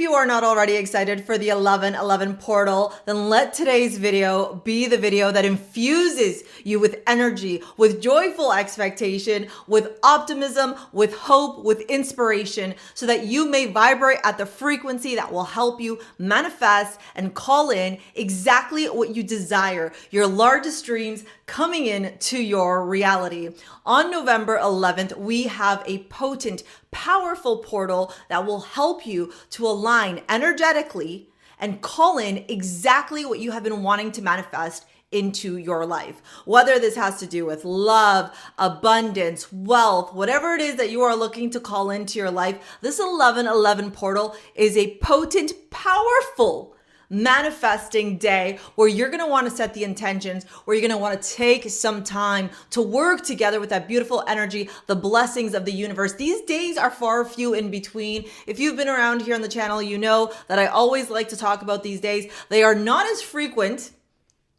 If you are not already excited for the 1111 portal, then let today's video be the video that infuses you with energy, with joyful expectation, with optimism, with hope, with inspiration, so that you may vibrate at the frequency that will help you manifest and call in exactly what you desire, your largest dreams coming in to your reality. On November 11th, we have a potent, powerful portal that will help you to align energetically and call in exactly what you have been wanting to manifest into your life. Whether this has to do with love, abundance, wealth, whatever it is that you are looking to call into your life, this 1111 portal is a potent, powerful manifesting day where you're going to want to set the intentions, where you're going to want to take some time to work together with that beautiful energy, the blessings of the universe. These days are far few in between. If you've been around here on the channel, you know that I always like to talk about these days. They are not as frequent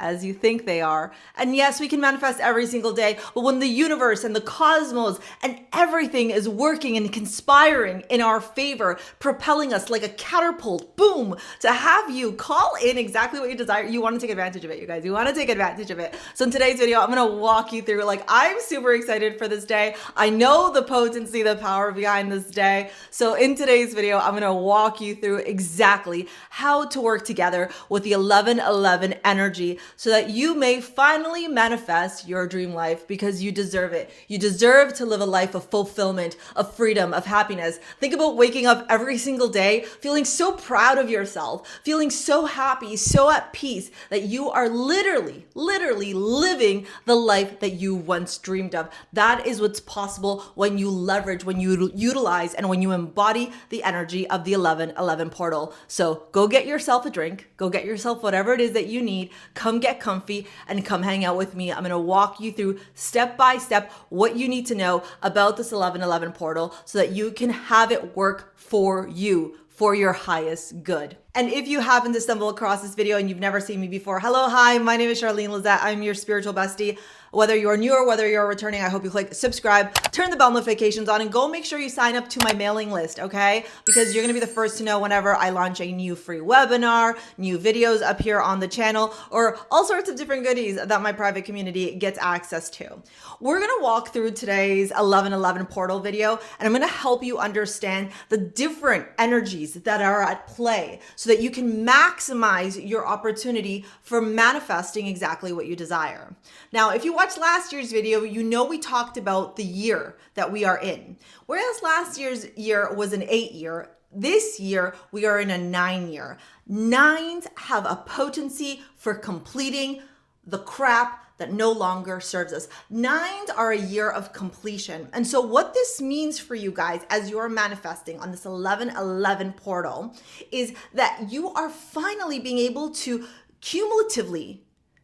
as you think they are. And yes, we can manifest every single day, but when the universe and the cosmos and everything is working and conspiring in our favor, propelling us like a catapult, boom, to have you call in exactly what you desire, you want to take advantage of it, you guys. You want to take advantage of it. So in today's video, I'm going to walk you through, I'm super excited for this day. I know the potency, the power behind this day. So in today's video, I'm going to walk you through exactly how to work together with the 1111 energy, so that you may finally manifest your dream life, because you deserve it. You deserve to live a life of fulfillment, of freedom, of happiness. Think about waking up every single day feeling so proud of yourself, feeling so happy, so at peace that you are literally living the life that you once dreamed of. That is what's possible when you leverage, when you utilize, and when you embody the energy of the 1111 portal. So go get yourself a drink, go get yourself whatever it is that you need, come get comfy and come hang out with me. I'm going to walk you through step by step what you need to know about this 1111 portal so that you can have it work for you, for your highest good. And if you happen to stumble across this video and you've never seen me before, hello, hi, my name is Charlene, Lizette. I'm your spiritual bestie. Whether you're new or whether you're returning, I hope you click subscribe, turn the bell notifications on, and go make sure you sign up to my mailing list, okay? Because you're gonna be the first to know whenever I launch a new free webinar, new videos up here on the channel, or all sorts of different goodies that my private community gets access to. We're gonna walk through today's 1111 portal video, and I'm gonna help you understand the different energies that are at play so that you can maximize your opportunity for manifesting exactly what you desire. Now, if you watched last year's video, you know we talked about the year that we are in. Whereas last year's year was an 8-year, this year we are in a 9-year. Nines have a potency for completing the crap that no longer serves us. Nines are a year of completion. And so what this means for you guys as you're manifesting on this 1111 portal is that you are finally being able to cumulatively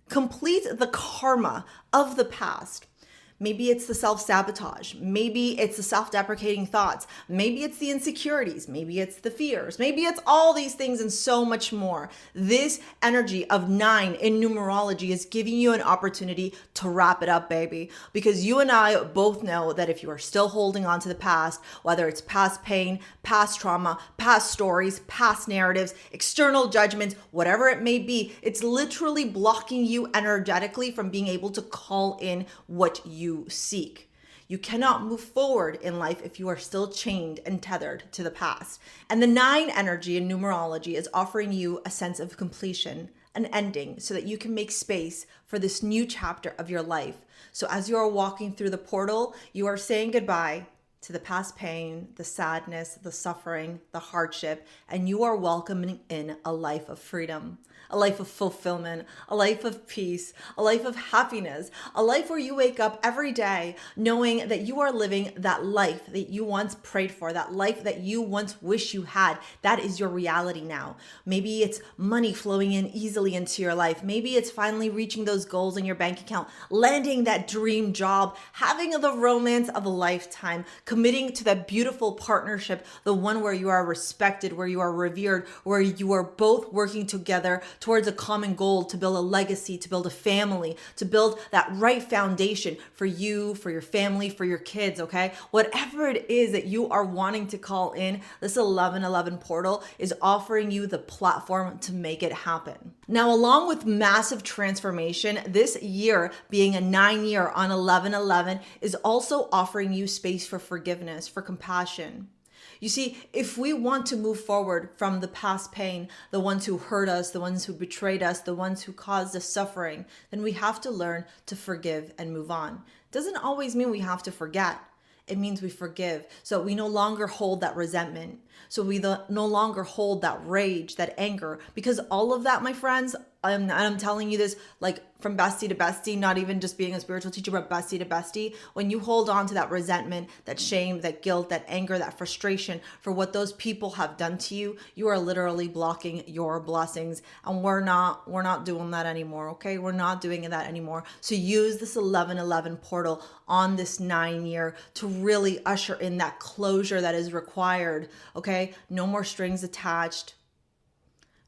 complete the karma of the past. Maybe it's the self-sabotage. Maybe it's the self-deprecating thoughts. Maybe it's the insecurities. Maybe it's the fears. Maybe it's all these things and so much more. This energy of 9 in numerology is giving you an opportunity to wrap it up, baby. Because you and I both know that if you are still holding on to the past, whether it's past pain, past trauma, past stories, past narratives, external judgments, whatever it may be, it's literally blocking you energetically from being able to call in what you seek. You cannot move forward in life if you are still chained and tethered to the past. And the 9 energy in numerology is offering you a sense of completion, an ending, so that you can make space for this new chapter of your life. So as you are walking through the portal, you are saying goodbye to the past pain, the sadness, the suffering, the hardship, and you are welcoming in a life of freedom, a life of fulfillment, a life of peace, a life of happiness, a life where you wake up every day knowing that you are living that life that you once prayed for, that life that you once wished you had. That is your reality now. Maybe it's money flowing in easily into your life. Maybe it's finally reaching those goals in your bank account, landing that dream job, having the romance of a lifetime, committing to that beautiful partnership, the one where you are respected, where you are revered, where you are both working together towards a common goal to build a legacy, to build a family, to build that right foundation for you, for your family, for your kids, okay? Whatever it is that you are wanting to call in, this 1111 portal is offering you the platform to make it happen. Now, along with massive transformation, this year being a 9-year on 1111 is also offering you space for forgiveness, for compassion. You see, if we want to move forward from the past pain, the ones who hurt us, the ones who betrayed us, the ones who caused us suffering, then we have to learn to forgive and move on. It doesn't always mean we have to forget. It means we forgive. So we no longer hold that resentment. So we no longer hold that rage, that anger, because all of that, my friends, I'm telling you this like from bestie to bestie, not even just being a spiritual teacher, but bestie to bestie. When you hold on to that resentment, that shame, that guilt, that anger, that frustration for what those people have done to you, you are literally blocking your blessings. And we're not doing that anymore, okay? We're not doing that anymore. So use this 1111 portal on this 9-year to really usher in that closure that is required, okay? No more strings attached.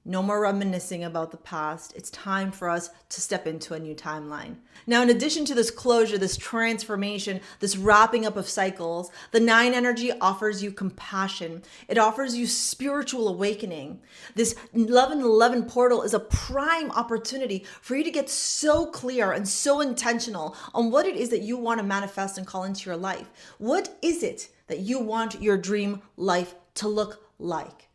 No more reminiscing about the past. It's time for us to step into a new timeline. Now, in addition to this closure, this transformation, this wrapping up of cycles, the 9 energy offers you compassion. It offers you spiritual awakening. This 1111 portal is a prime opportunity for you to get so clear and so intentional on what it is that you want to manifest and call into your life. What is it that you want your dream life to look like?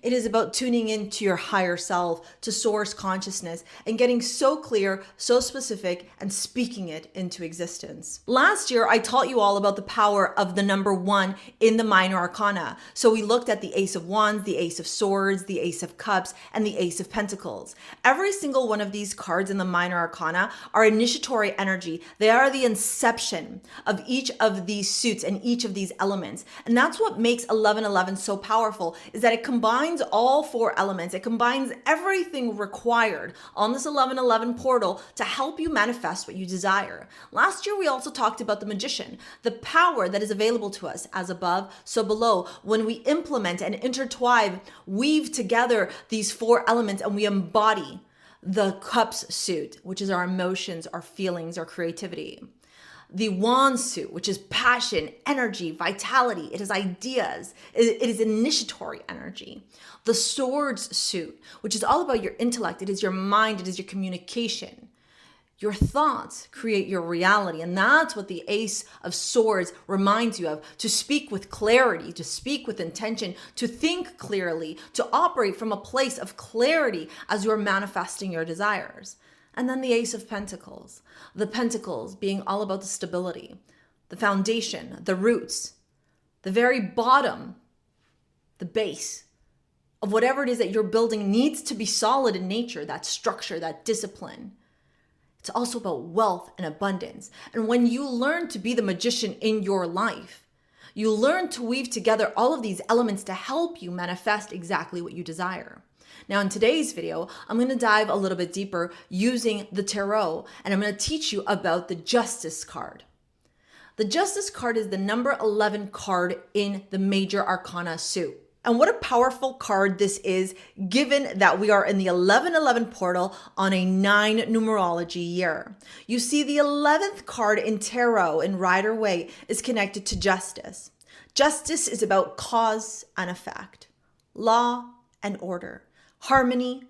It is about tuning into your higher self, to source consciousness, and getting so clear, so specific, and speaking it into existence. Last year, I taught you all about the power of the number 1 in the minor arcana. So we looked at the Ace of Wands, the Ace of Swords, the Ace of Cups, and the Ace of Pentacles. Every single one of these cards in the minor arcana are initiatory energy. They are the inception of each of these suits and each of these elements. And that's what makes 1111 so powerful, is that it combines all 4 elements. It combines everything required on this 1111 portal to help you manifest what you desire. Last year, we also talked about the magician, the power that is available to us as above, so below. When we implement and intertwine, weave together these 4 elements and we embody the cups suit, which is our emotions, our feelings, our creativity. The wand suit, which is passion, energy, vitality. It is ideas. It is initiatory energy. The swords suit, which is all about your intellect. It is your mind. It is your communication. Your thoughts create your reality. And that's what the Ace of Swords reminds you of: to speak with clarity, to speak with intention, to think clearly, to operate from a place of clarity as you're manifesting your desires. And then the Ace of Pentacles, the pentacles being all about the stability, the foundation, the roots, the very bottom, the base of whatever it is that you're building needs to be solid in nature, that structure, that discipline. It's also about wealth and abundance. And when you learn to be the magician in your life, you learn to weave together all of these elements to help you manifest exactly what you desire. Now, in today's video, I'm going to dive a little bit deeper using the tarot, and I'm going to teach you about the Justice card. The Justice card is the number 11 card in the major arcana suit. And what a powerful card this is, given that we are in the 1111 portal on a 9 numerology year. You see, the 11th card in tarot in Rider-Waite is connected to justice. Justice is about cause and effect, law and order, harmony,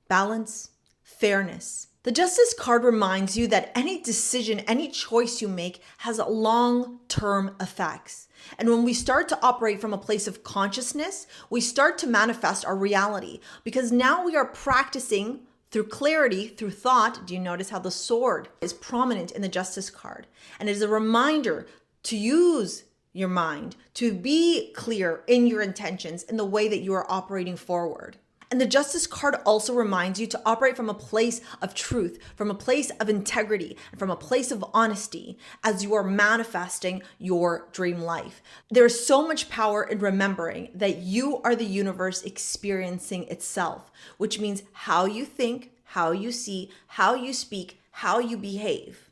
balance, fairness. The Justice card reminds you that any decision, any choice you make has long-term effects. And when we start to operate from a place of consciousness, we start to manifest our reality, because now we are practicing through clarity, through thought. Do you notice how the sword is prominent in the Justice card? And it is a reminder to use your mind, to be clear in your intentions in the way that you are operating forward. And the Justice card also reminds you to operate from a place of truth, from a place of integrity, and from a place of honesty as you are manifesting your dream life. There is so much power in remembering that you are the universe experiencing itself, which means how you think, how you see, how you speak, how you behave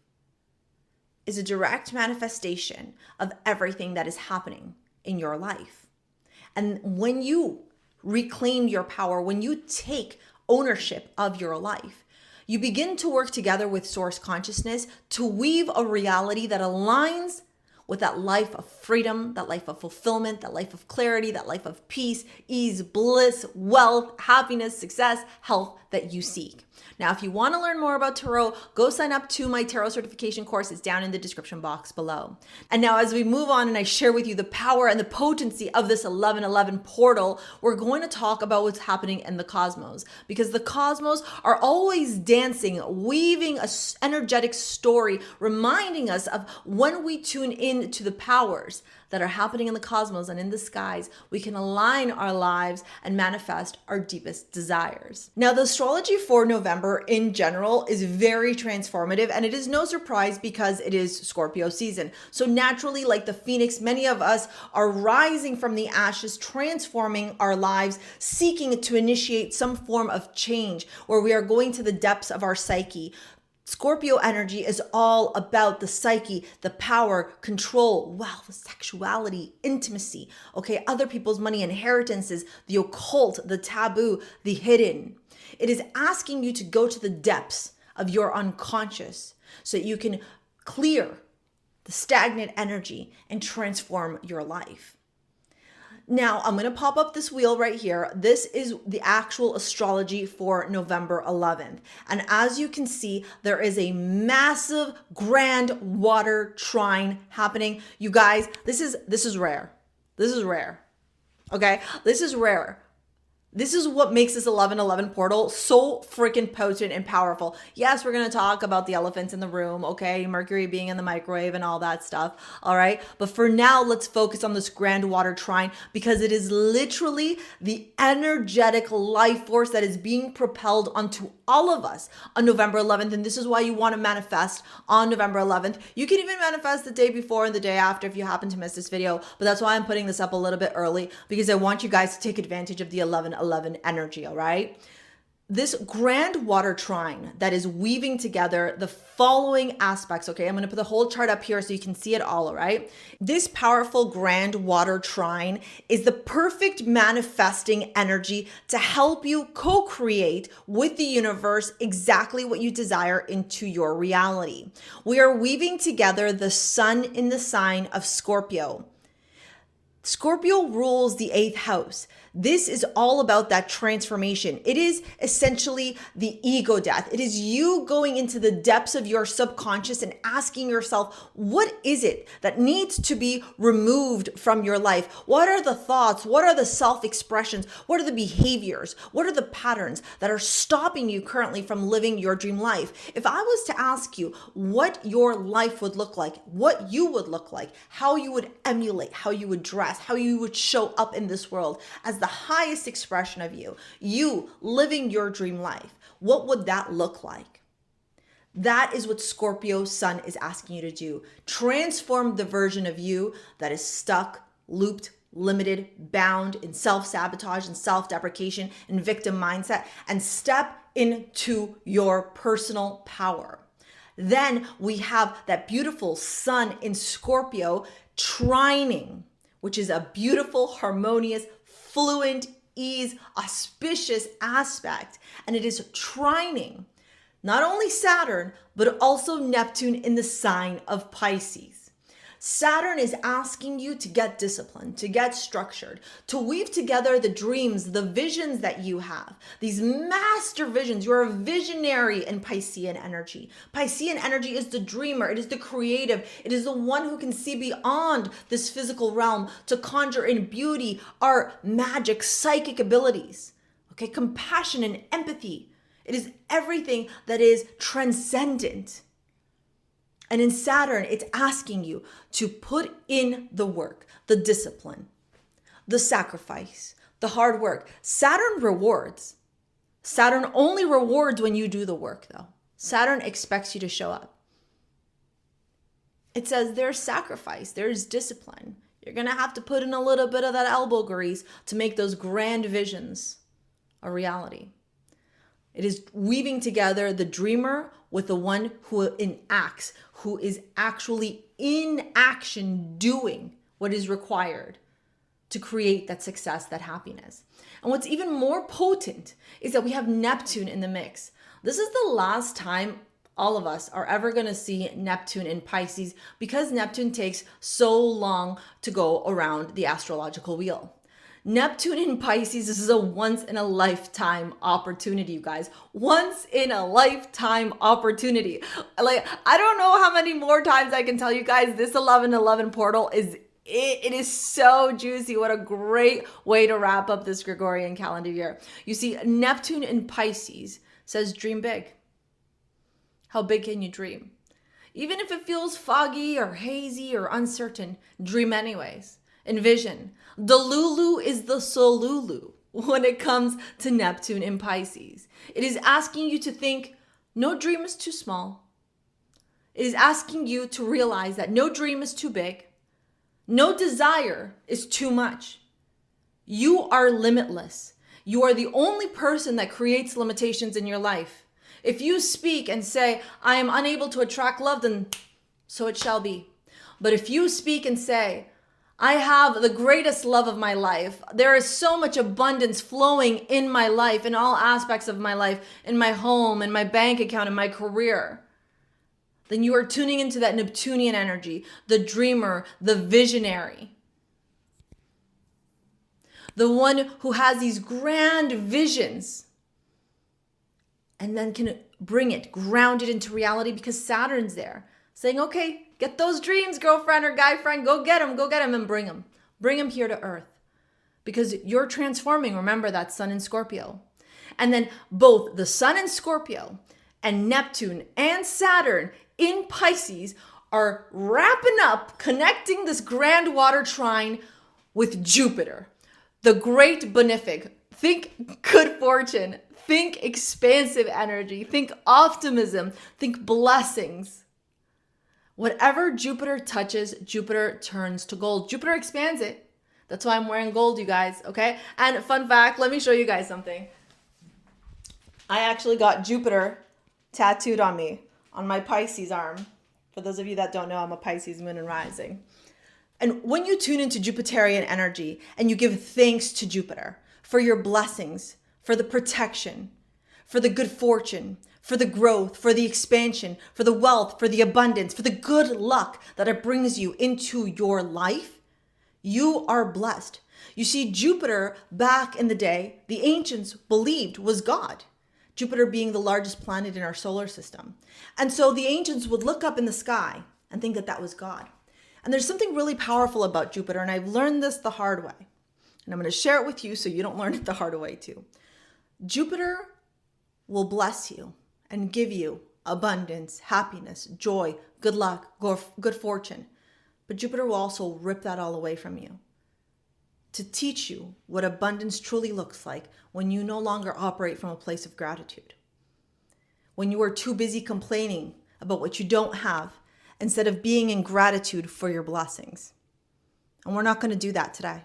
is a direct manifestation of everything that is happening in your life. And when you reclaim your power, when you take ownership of your life, you begin to work together with source consciousness to weave a reality that aligns with that life of freedom, that life of fulfillment, that life of clarity, that life of peace, ease, bliss, wealth, happiness, success, health that you seek. Now, if you want to learn more about tarot, go sign up to my tarot certification course. It's down in the description box below. And now as we move on and I share with you the power and the potency of this 1111 portal, we're going to talk about what's happening in the cosmos, because the cosmos are always dancing, weaving an energetic story, reminding us of when we tune in to the powers that are happening in the cosmos and in the skies, we can align our lives and manifest our deepest desires. Now, the astrology for November in general is very transformative, and it is no surprise because it is Scorpio season. So naturally, like the phoenix, many of us are rising from the ashes, transforming our lives, seeking to initiate some form of change where we are going to the depths of our psyche. Scorpio energy is all about the psyche, the power, control, wealth, sexuality, intimacy, okay, other people's money, inheritances, the occult, the taboo, the hidden. It is asking you to go to the depths of your unconscious so that you can clear the stagnant energy and transform your life. Now, I'm going to pop up this wheel right here. This is the actual astrology for November 11th. And as you can see, there is a massive grand water trine happening. You guys, this is rare. This is rare. Okay? This is rare. This is what makes this 1111 portal so freaking potent and powerful. Yes, we're going to talk about the elephants in the room, okay? Mercury being in the microwave and all that stuff, all right? But for now, let's focus on this grand water trine because it is literally the energetic life force that is being propelled onto all of us on November 11th. And this is why you want to manifest on November 11th. You can even manifest the day before and the day after if you happen to miss this video. But that's why I'm putting this up a little bit early, because I want you guys to take advantage of the 1111 energy, all right? This grand water trine that is weaving together the following aspects, okay? I'm going to put the whole chart up here so you can see it all right? This powerful grand water trine is the perfect manifesting energy to help you co-create with the universe exactly what you desire into your reality. We are weaving together the sun in the sign of Scorpio. Scorpio rules the 8th house. This is all about that transformation. It is essentially the ego death. It is you going into the depths of your subconscious and asking yourself, what is it that needs to be removed from your life? What are the thoughts? What are the self-expressions? What are the behaviors? What are the patterns that are stopping you currently from living your dream life? If I was to ask you what your life would look like, what you would look like, how you would emulate, how you would dress, how you would show up in this world as the highest expression of you living your dream life, what would that look like? That is what Scorpio sun is asking you to do. Transform the version of you that is stuck, looped, limited, bound in self-sabotage and self-deprecation and victim mindset, and step into your personal power. Then we have that beautiful sun in Scorpio trining, which is a beautiful, harmonious, fluent, ease, auspicious aspect. And it is trining not only Saturn, but also Neptune in the sign of Pisces. Saturn is asking you to get disciplined, to get structured, to weave together the dreams, the visions that you have, these master visions. You're a visionary in Piscean energy. Piscean energy is the dreamer. It is the creative. It is the one who can see beyond this physical realm to conjure in beauty, art, magic, psychic abilities, okay, compassion and empathy. It is everything that is transcendent. And in Saturn, it's asking you to put in the work, the discipline, the sacrifice, the hard work. Saturn rewards. Saturn only rewards when you do the work, though. Saturn expects you to show up. It says there's sacrifice, there's discipline. You're going to have to put in a little bit of that elbow grease to make those grand visions a reality. It is weaving together the dreamer with the one who enacts, who is actually in action doing what is required to create that success, that happiness. And what's even more potent is that we have Neptune in the mix. This is the last time all of us are ever going to see Neptune in Pisces because Neptune takes so long to go around the astrological wheel. Neptune in Pisces, this is a once in a lifetime opportunity, you guys. Once in a lifetime opportunity. Like, I don't know how many more times I can tell you guys this 1111 portal is it is so juicy. What a great way to wrap up this Gregorian calendar year. You see, Neptune in Pisces says dream big. How big can you dream? Even if it feels foggy or hazy or uncertain, dream anyways. Envision. The Lulu is the Solulu when it comes to Neptune in Pisces. It is asking you to think no dream is too small. It is asking you to realize that no dream is too big. No desire is too much. You are limitless. You are the only person that creates limitations in your life. If you speak and say, I am unable to attract love, then so it shall be. But if you speak and say, I have the greatest love of my life, there is so much abundance flowing in my life, in all aspects of my life, in my home, in my bank account, in my career, then you are tuning into that Neptunian energy, the dreamer, the visionary. The one who has these grand visions and then can bring it, ground it into reality because Saturn's there saying, okay, get those dreams, girlfriend or guy friend, go get them and bring them. Bring them here to Earth because you're transforming. Remember that Sun in Scorpio. And then both the Sun in Scorpio and Neptune and Saturn in Pisces are wrapping up, connecting this grand water trine with Jupiter, the great benefic. Think good fortune, think expansive energy, think optimism, think blessings. Whatever Jupiter touches, Jupiter turns to gold. Jupiter expands it. That's why I'm wearing gold, you guys, okay? And fun fact, let me show you guys something. I actually got Jupiter tattooed on me, on my Pisces arm. For those of you that don't know, I'm a Pisces moon and rising. And when you tune into Jupiterian energy and you give thanks to Jupiter for your blessings, for the protection, for the good fortune, for the growth, for the expansion, for the wealth, for the abundance, for the good luck that it brings you into your life, you are blessed. You see, Jupiter back in the day, the ancients believed was God. Jupiter being the largest planet in our solar system. And so the ancients would look up in the sky and think that that was God. And there's something really powerful about Jupiter, and I've learned this the hard way. And I'm going to share it with you so you don't learn it the hard way too. Jupiter will bless you and give you abundance, happiness, joy, good luck, good fortune. But Jupiter will also rip that all away from you to teach you what abundance truly looks like when you no longer operate from a place of gratitude. When you are too busy complaining about what you don't have instead of being in gratitude for your blessings. And we're not going to do that today.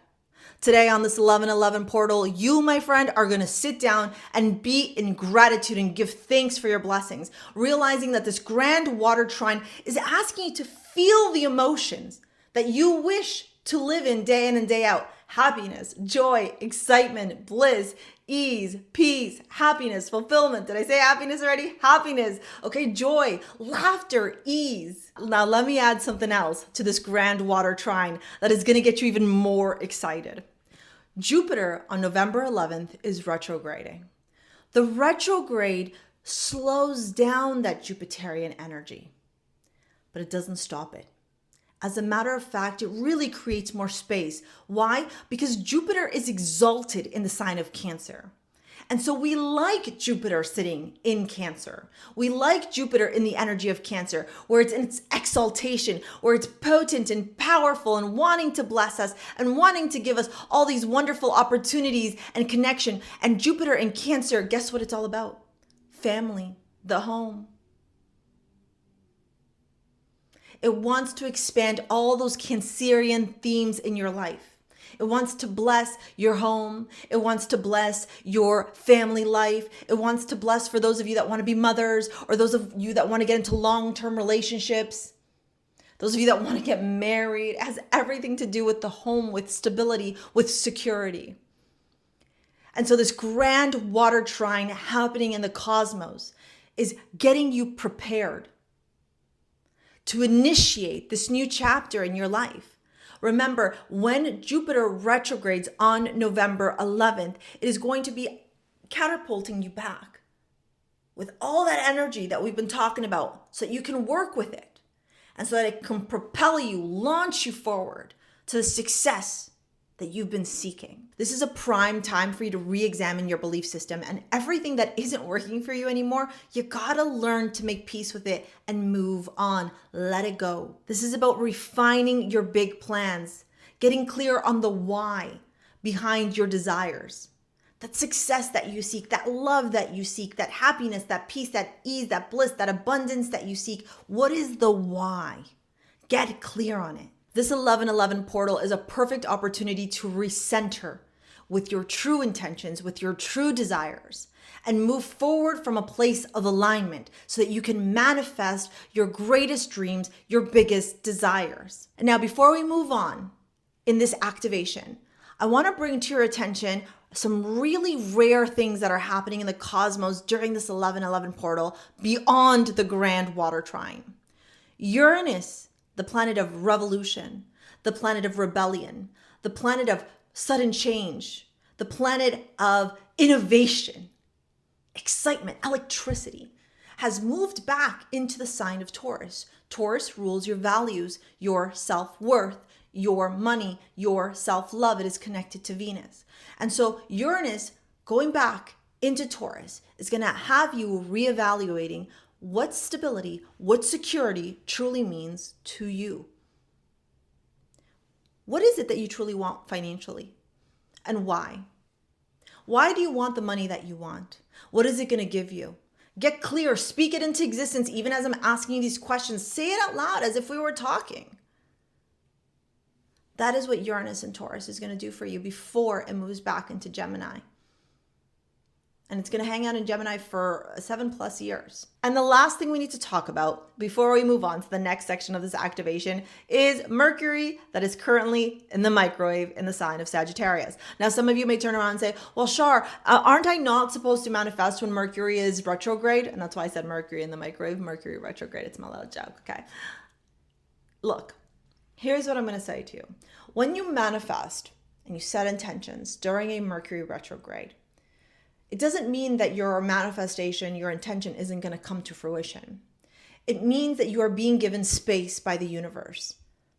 Today on this 1111 portal, you, my friend, are going to sit down and be in gratitude and give thanks for your blessings, realizing that this grand water trine is asking you to feel the emotions that you wish to live in and day out. Happiness, joy, excitement, bliss, ease, peace, happiness, fulfillment. Did I say happiness already? Happiness. Okay, joy, laughter, ease. Now let me add something else to this grand water trine that is going to get you even more excited. Jupiter on November 11th is retrograding. The retrograde slows down that Jupiterian energy, but it doesn't stop it. As a matter of fact, it really creates more space. Why? Because Jupiter is exalted in the sign of Cancer. And so we like Jupiter sitting in Cancer. We like Jupiter in the energy of Cancer, where it's in its exaltation, where it's potent and powerful and wanting to bless us and wanting to give us all these wonderful opportunities and connection. And Jupiter in Cancer, guess what it's all about? Family, the home. It wants to expand all those Cancerian themes in your life. It wants to bless your home. It wants to bless your family life. It wants to bless for those of you that want to be mothers, or those of you that want to get into long-term relationships. Those of you that want to get married. It has everything to do with the home, with stability, with security. And so this grand water trine happening in the cosmos is getting you prepared to initiate this new chapter in your life. Remember, when Jupiter retrogrades on November 11th, it is going to be catapulting you back with all that energy that we've been talking about, so that you can work with it and so that it can propel you, launch you forward to the success that you've been seeking. This is a prime time for you to re-examine your belief system, and everything that isn't working for you anymore, you gotta learn to make peace with it and move on. Let it go. This is about refining your big plans, getting clear on the why behind your desires. That success that you seek, that love that you seek, that happiness, that peace, that ease, that bliss, that abundance that you seek. What is the why? Get clear on it. This 1111 portal is a perfect opportunity to recenter with your true intentions, with your true desires, and move forward from a place of alignment so that you can manifest your greatest dreams, your biggest desires. And now, before we move on in this activation, I want to bring to your attention some really rare things that are happening in the cosmos during this 1111 portal beyond the grand water trine. Uranus, the planet of revolution, the planet of rebellion, the planet of sudden change, the planet of innovation, excitement, electricity, has moved back into the sign of Taurus. Taurus rules your values, your self-worth, your money, your self-love. It is connected to Venus. And so Uranus going back into Taurus is going to have you reevaluating what stability, what security truly means to you. What is it that you truly want financially, and why? Why do you want the money that you want? What is it going to give you? Get clear, speak it into existence. Even as I'm asking you these questions, say it out loud as if we were talking. That is what Uranus and Taurus is going to do for you before it moves back into Gemini. And it's going to hang out in Gemini for 7+ years. And the last thing we need to talk about before we move on to the next section of this activation is Mercury, that is currently in the microwave in the sign of Sagittarius. Now, some of you may turn around and say, well, Char, aren't I not supposed to manifest when Mercury is retrograde? And that's why I said Mercury in the microwave, Mercury retrograde. It's my little joke, okay? Look, here's what I'm going to say to you. When you manifest and you set intentions during a Mercury retrograde, it doesn't mean that your manifestation, your intention isn't going to come to fruition. It means that you are being given space by the universe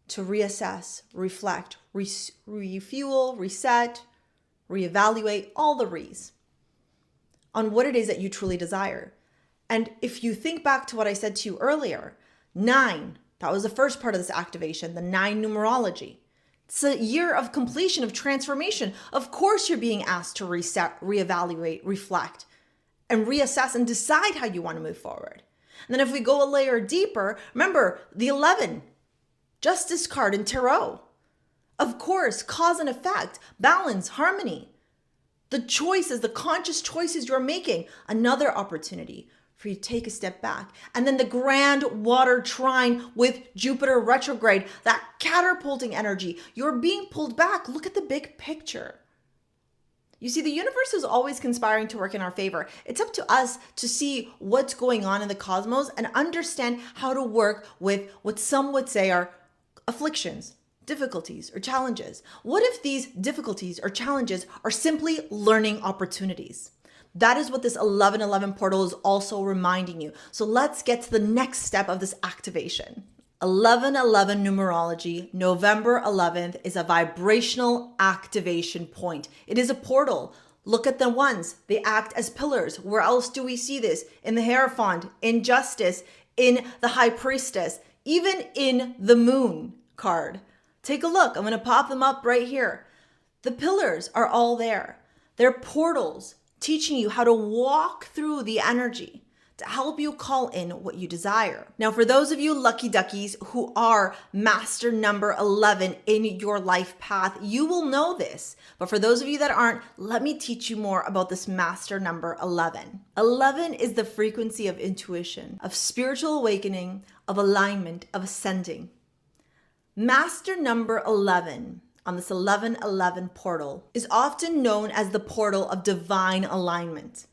to reassess, reflect, refuel, reset, reevaluate, all the re's on what it is that you truly desire. And if you think back to what I said to you earlier, 9, that was the first part of this activation, the 9 numerology. It's a year of completion, of transformation. Of course, you're being asked to reset, reevaluate, reflect, and reassess and decide how you want to move forward. And then if we go a layer deeper, remember the 11, Justice card in Tarot. Of course, cause and effect, balance, harmony. The choices, the conscious choices you're making, another opportunity for you to take a step back. And then the grand water trine with Jupiter retrograde, that catapulting energy. You're being pulled back. Look at the big picture. You see, the universe is always conspiring to work in our favor. It's up to us to see what's going on in the cosmos and understand how to work with what some would say are afflictions, difficulties, or challenges. What if these difficulties or challenges are simply learning opportunities? That is what this 1111 portal is also reminding you. So let's get to the next step of this activation. 1111 numerology, November 11th, is a vibrational activation point. It is a portal. Look at the ones. They act as pillars. Where else do we see this? In the Hierophant, in Justice, in the High Priestess, even in the Moon card. Take a look. I'm going to pop them up right here. The pillars are all there. They're portals, teaching you how to walk through the energy to help you call in what you desire. Now, for those of you lucky duckies who are master number 11 in your life path, you will know this. But for those of you that aren't, let me teach you more about this master number 11. 11 is the frequency of intuition, of spiritual awakening, of alignment, of ascending. Master number 11 on this 1111 portal is often known as the portal of divine alignment.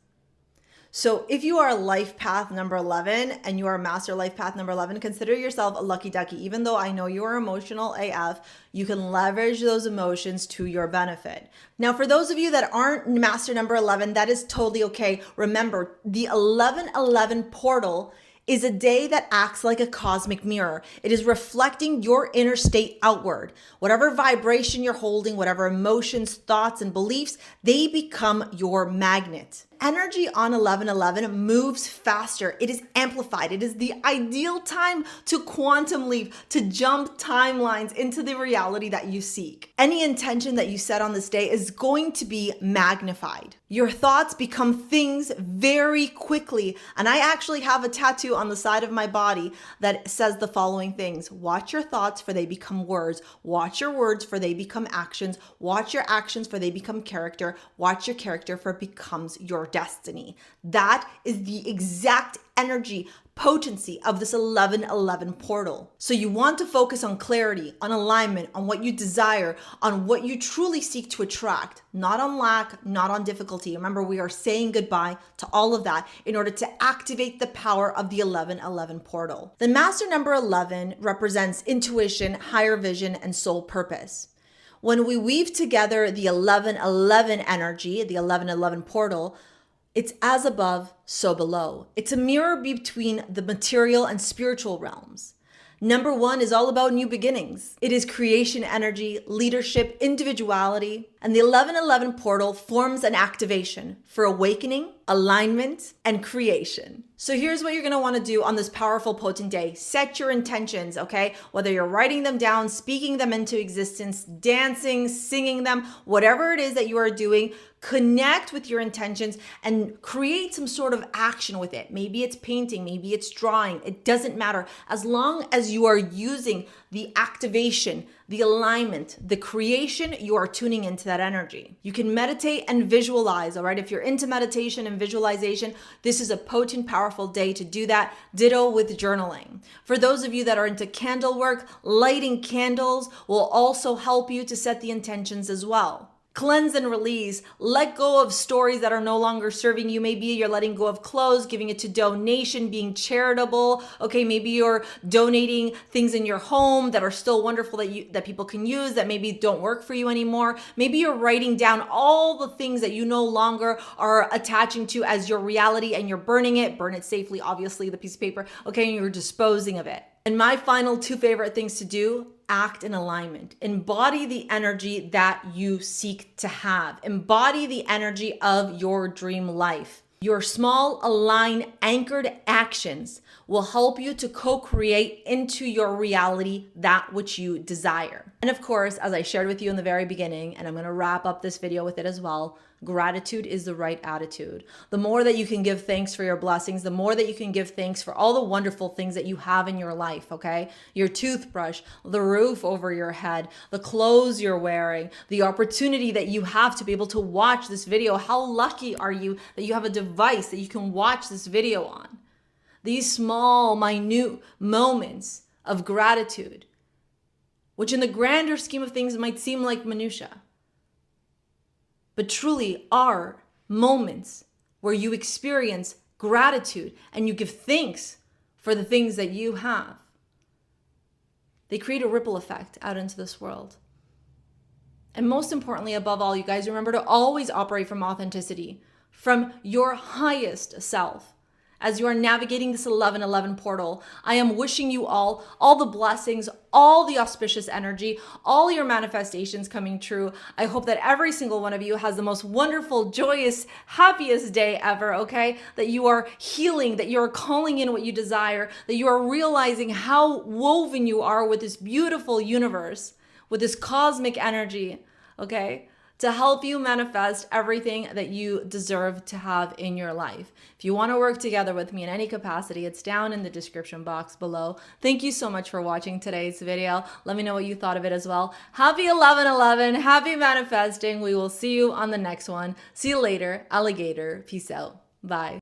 So if you are life path number 11 and you are master life path number 11, consider yourself a lucky ducky. Even though I know you are emotional AF, you can leverage those emotions to your benefit. Now, for those of you that aren't master number 11, that is totally okay. Remember, the 1111 portal is a day that acts like a cosmic mirror. It is reflecting your inner state outward. Whatever vibration you're holding, whatever emotions, thoughts, and beliefs, they become your magnet. Energy on 1111 moves faster. It is amplified. It is the ideal time to quantum leap, to jump timelines into the reality that you seek. Any intention that you set on this day is going to be magnified. Your thoughts become things very quickly. And I actually have a tattoo on the side of my body that says the following things. Watch your thoughts for they become words. Watch your words for they become actions. Watch your actions for they become character. Watch your character for it becomes your destiny. That is the exact energy potency of this 1111 portal. So you want to focus on clarity, on alignment, on what you desire, on what you truly seek to attract, not on lack, not on difficulty. Remember, we are saying goodbye to all of that in order to activate the power of the 1111 portal. The master number 11 represents intuition, higher vision, and soul purpose. When we weave together the 1111 energy, the 1111 portal, it's as above, so below. It's a mirror between the material and spiritual realms. Number 1 is all about new beginnings. It is creation energy, leadership, individuality, and the 1111 portal forms an activation for awakening, alignment, and creation. So here's what you're gonna wanna do on this powerful, potent day. Set your intentions, okay? Whether you're writing them down, speaking them into existence, dancing, singing them, whatever it is that you are doing, connect with your intentions and create some sort of action with it. Maybe it's painting, maybe it's drawing. It doesn't matter. As long as you are using the activation, the alignment, the creation, you are tuning into that energy. You can meditate and visualize, all right? If you're into meditation and visualization, this is a potent, powerful day to do that. Ditto with journaling. For those of you that are into candle work, lighting candles will also help you to set the intentions as well. Cleanse and release. Let go of stories that are no longer serving you. Maybe you're letting go of clothes, giving it to donation, being charitable. Okay, maybe you're donating things in your home that are still wonderful that people can use that maybe don't work for you anymore. Maybe you're writing down all the things that you no longer are attaching to as your reality and you're burning it. Burn it safely, obviously, the piece of paper. Okay, and you're disposing of it. And my final 2 favorite things to do: act in alignment. Embody the energy that you seek to have. Embody the energy of your dream life. Your small, aligned, anchored actions will help you to co-create into your reality that which you desire. And of course, as I shared with you in the very beginning, and I'm going to wrap up this video with it as well, gratitude is the right attitude. The more that you can give thanks for your blessings, the more that you can give thanks for all the wonderful things that you have in your life, okay? Your toothbrush, the roof over your head, the clothes you're wearing, the opportunity that you have to be able to watch this video. How lucky are you that you have a device that you can watch this video on? These small, minute moments of gratitude, which in the grander scheme of things might seem like minutia, but truly are moments where you experience gratitude and you give thanks for the things that you have. They create a ripple effect out into this world. And most importantly, above all, you guys, remember to always operate from authenticity, from your highest self. As you are navigating this 1111 portal, I am wishing you all the blessings, all the auspicious energy, all your manifestations coming true. I hope that every single one of you has the most wonderful, joyous, happiest day ever, okay? That you are healing, that you are calling in what you desire, that you are realizing how woven you are with this beautiful universe, with this cosmic energy, okay? to help you manifest everything that you deserve to have in your life. If you want to work together with me in any capacity, it's down in the description box below. Thank you so much for watching today's video. Let me know what you thought of it as well. Happy 11/11, happy manifesting. We will see you on the next one. See you later, alligator. Peace out. Bye.